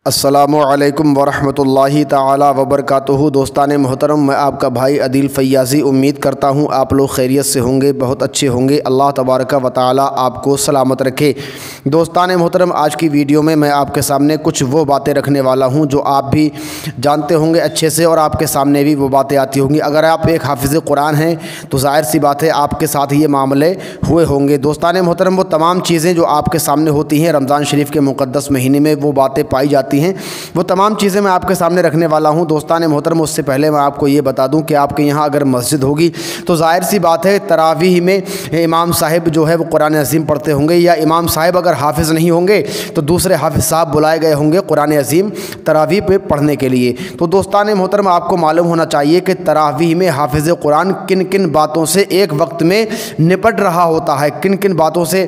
السلام علیکم ورحمۃ اللہ تعالی وبرکاتہ۔ دوستان محترم، میں آپ کا بھائی عدیل فیاضی امید کرتا ہوں آپ لوگ خیریت سے ہوں گے، بہت اچھے ہوں گے۔ اللہ تبارک و تعالی آپ کو سلامت رکھے۔ دوستان محترم، آج کی ویڈیو میں آپ کے سامنے کچھ وہ باتیں رکھنے والا ہوں جو آپ بھی جانتے ہوں گے اچھے سے، اور آپ کے سامنے بھی وہ باتیں آتی ہوں گی۔ اگر آپ ایک حافظ قرآن ہیں تو ظاہر سی بات ہے آپ کے ساتھ یہ معاملے ہوئے ہوں گے۔ دوستان محترم، وہ تمام چیزیں جو آپ کے سامنے ہوتی ہیں رمضان شریف کے مقدس مہینے میں، وہ باتیں پائی جاتی ہیں، وہ تمام چیزیں میں آپ کے سامنے رکھنے والا ہوں۔ دوستان محترم، اس سے پہلے میں آپ کو یہ بتا دوں کہ آپ کے یہاں اگر مسجد ہوگی تو ظاہر سی بات ہے تراویح میں امام صاحب جو ہے وہ قرآن عظیم پڑھتے ہوں گے، یا امام صاحب اگر حافظ نہیں ہوں گے تو دوسرے حافظ صاحب بلائے گئے ہوں گے قرآن عظیم تراویح پہ پڑھنے کے لیے۔ تو دوستان محترم، آپ کو معلوم ہونا چاہیے کہ تراویح میں حافظ قرآن کن کن باتوں سے ایک وقت میں نپٹ رہا ہوتا ہے، کن کن باتوں سے،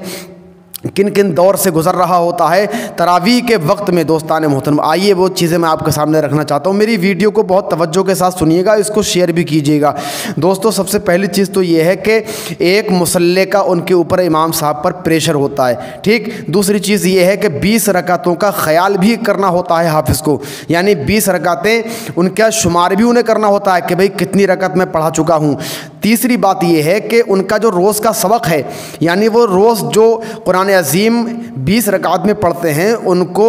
کن کن دور سے گزر رہا ہوتا ہے تراویح کے وقت میں۔ دوستان محترم، آئیے وہ چیزیں میں آپ کے سامنے رکھنا چاہتا ہوں۔ میری ویڈیو کو بہت توجہ کے ساتھ سنیے گا، اس کو شیئر بھی کیجیے گا۔ دوستو، سب سے پہلی چیز تو یہ ہے کہ ایک مصلی کا ان کے اوپر امام صاحب پر پریشر ہوتا ہے، ٹھیک۔ دوسری چیز یہ ہے کہ 20 رکعتوں کا خیال بھی کرنا ہوتا ہے حافظ کو، یعنی 20 رکعتیں ان کا شمار بھی انہیں کرنا ہوتا ہے کہ بھئی کتنی رکعت میں پڑھا چکا ہوں۔ تیسری بات یہ ہے کہ ان کا جو روز کا سبق ہے، یعنی وہ روز جو قرآن عظیم 20 رکعت میں پڑھتے ہیں ان کو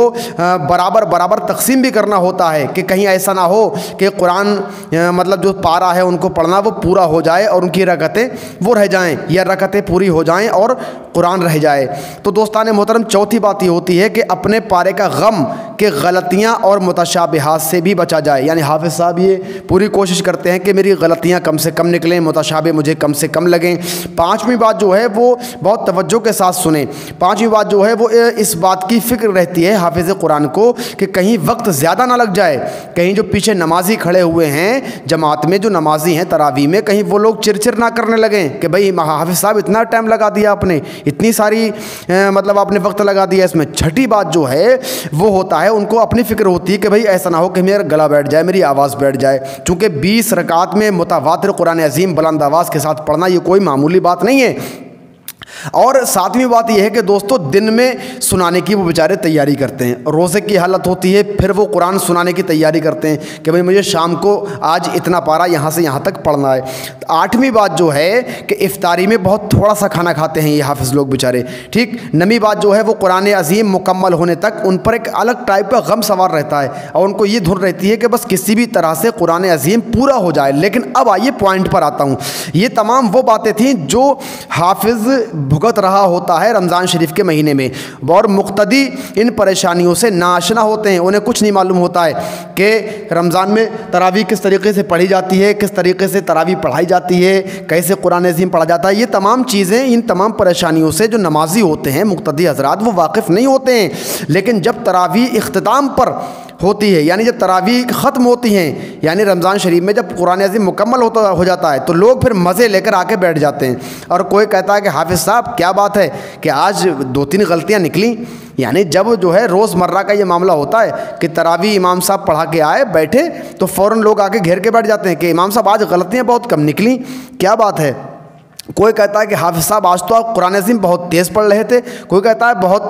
برابر تقسیم بھی کرنا ہوتا ہے کہ کہیں ایسا نہ ہو کہ قرآن مطلب جو پارہ ہے ان کو پڑھنا وہ پورا ہو جائے اور ان کی رکعتیں وہ رہ جائیں، یا رکعتیں پوری ہو جائیں اور قرآن رہ جائے۔ تو دوستان محترم، چوتھی بات یہ ہوتی ہے کہ اپنے پارے کا غم کہ غلطیاں اور متشابہات سے بھی بچا جائے، یعنی حافظ صاحب یہ پوری کوشش کرتے ہیں کہ میری غلطیاں کم سے کم نکلیں، متشابہ مجھے کم سے کم لگیں۔ پانچویں بات جو ہے وہ بہت توجہ کے ساتھ سنیں۔ پانچویں بات جو ہے وہ اس بات کی فکر رہتی ہے حافظ قرآن کو کہ کہیں وقت زیادہ نہ لگ جائے، کہیں جو پیچھے نمازی کھڑے ہوئے ہیں جماعت میں، جو نمازی ہیں تراویح میں، کہیں وہ لوگ چرچر نہ کرنے لگیں کہ بھئی حافظ صاحب اتنا ٹائم لگا دیا آپ نے، اتنی ساری مطلب آپ نے وقت لگا دیا اس میں۔ چھٹی بات جو ہے وہ ہوتا ہے ان کو اپنی فکر ہوتی ہے کہ بھئی ایسا نہ ہو کہ میرا گلا بیٹھ جائے، میری آواز بیٹھ جائے، چونکہ 20 رکعت میں متواتر قرآن عظیم بلند آواز کے ساتھ پڑھنا یہ کوئی معمولی بات نہیں ہے۔ اور ساتویں بات یہ ہے کہ دوستو دن میں سنانے کی وہ بیچارے تیاری کرتے ہیں، روزے کی حالت ہوتی ہے پھر وہ قرآن سنانے کی تیاری کرتے ہیں کہ بھئی مجھے شام کو آج اتنا پارہ یہاں سے یہاں تک پڑھنا ہے۔ آٹھویں بات جو ہے کہ افطاری میں بہت تھوڑا سا کھانا کھاتے ہیں یہ حافظ لوگ بیچارے، ٹھیک۔ نویں بات جو ہے وہ قرآن عظیم مکمل ہونے تک ان پر ایک الگ ٹائپ کا غم سوار رہتا ہے، اور ان کو یہ دھن رہتی ہے کہ بس کسی بھی طرح سے قرآن عظیم پورا ہو جائے۔ لیکن اب آئیے پوائنٹ پر آتا ہوں، یہ تمام وہ باتیں تھیں جو حافظ بھگت رہا ہوتا ہے رمضان شریف کے مہینے میں، اور مقتدی ان پریشانیوں سے ناآشنا ہوتے ہیں، انہیں کچھ نہیں معلوم ہوتا ہے کہ رمضان میں تراویح کس طریقے سے پڑھی جاتی ہے، کس طریقے سے تراویح پڑھائی جاتی ہے، کیسے قرآن عظیم پڑھا جاتا ہے۔ یہ تمام چیزیں، ان تمام پریشانیوں سے جو نمازی ہوتے ہیں مقتدی حضرات وہ واقف نہیں ہوتے ہیں۔ لیکن جب تراویح اختتام پر ہوتی ہے، یعنی جب تراویح ختم ہوتی ہیں، یعنی رمضان شریف میں جب قرآن عظیم مکمل ہو جاتا ہے تو لوگ پھر مزے لے کر آ کے بیٹھ جاتے ہیں، اور کوئی کہتا ہے کہ حافظ صاحب کیا بات ہے کہ آج 2-3 غلطیاں نکلیں۔ یعنی جب جو ہے روز مرہ کا یہ معاملہ ہوتا ہے کہ تراویح امام صاحب پڑھا کے آئے بیٹھے تو فوراً لوگ آ کے گھیر کے بیٹھ جاتے ہیں کہ امام صاحب آج غلطیاں بہت کم نکلیں، کیا بات ہے۔ کوئی کہتا ہے کہ حافظ صاحب آج تو آپ قرآن عظیم بہت تیز پڑھ رہے تھے، کوئی کہتا ہے بہت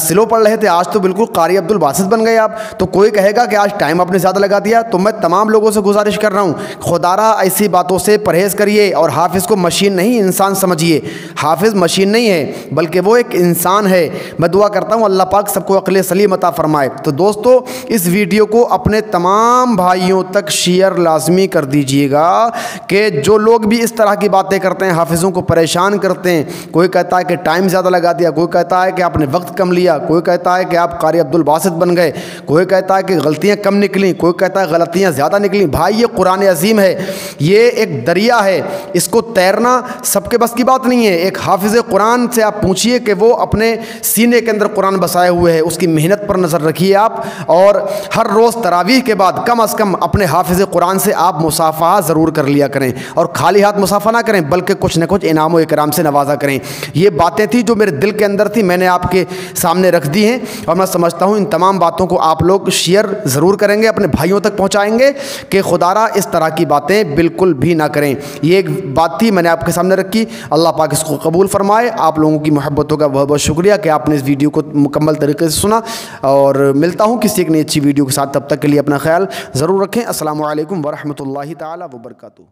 سلو پڑھ رہے تھے، آج تو بالکل قاری عبد الباسط بن گئے آپ، تو کوئی کہے گا کہ آج ٹائم آپ نے زیادہ لگا دیا۔ تو میں تمام لوگوں سے گزارش کر رہا ہوں، خدا را ایسی باتوں سے پرہیز کریے، اور حافظ کو مشین نہیں انسان سمجھیے۔ حافظ مشین نہیں ہے بلکہ وہ ایک انسان ہے۔ میں دعا کرتا ہوں اللہ پاک سب کو عقل سلیم عطا فرمائے۔ تو دوستو، اس ویڈیو کو اپنے تمام بھائیوں تک شیئر لازمی کر دیجئے گا کہ جو لوگ بھی اس طرح کی باتیں کرتے ہیں، حافظوں کو پریشان کرتے ہیں، کوئی کہتا ہے کہ ٹائم زیادہ لگا دیا، کوئی کہتا ہے کہ آپ نے وقت کم لیا، کوئی کہتا ہے کہ آپ قاری عبد الباسط بن گئے، کوئی کہتا ہے کہ غلطیاں کم نکلیں، کوئی کہتا ہے غلطیاں زیادہ نکلیں۔ بھائی یہ قرآن عظیم ہے، یہ ایک دریا ہے، اس کو تیرنا سب کے بس کی بات نہیں ہے۔ ایک حافظ قرآن سے آپ پوچھئے کہ وہ اپنے سینے کے اندر قرآن بسائے ہوئے ہے، اس کی محنت پر نظر رکھیے آپ، اور ہر روز تراویح کے بعد کم از کم اپنے حافظ قرآن سے آپ مصافحہ ضرور کر لیا کریں، اور خالی ہاتھ مصافحہ نہ کریں بلکہ کچھ نہ کچھ انعام و اکرام سے نوازا کریں۔ یہ باتیں تھیں جو میرے دل کے اندر تھی، میں نے آپ کے سامنے رکھ دی ہیں، اور میں سمجھتا ہوں ان تمام باتوں کو آپ لوگ شیئر ضرور کریں گے، اپنے بھائیوں تک پہنچائیں گے کہ خدا را اس طرح کی باتیں بالکل بھی نہ کریں۔ یہ ایک بات تھی میں نے آپ کے سامنے رکھی، اللہ پاک اس کو قبول فرمائے۔ آپ لوگوں کی محبتوں کا بہت بہت شکریہ کہ آپ نے اس ویڈیو کو مکمل طریقے سے سنا، اور ملتا ہوں کسی ایک نئی اچھی ویڈیو کے ساتھ، تب تک کے لیے اپنا خیال ضرور رکھیں۔ السلام علیکم ورحمۃ اللہ تعالی وبرکاتہ۔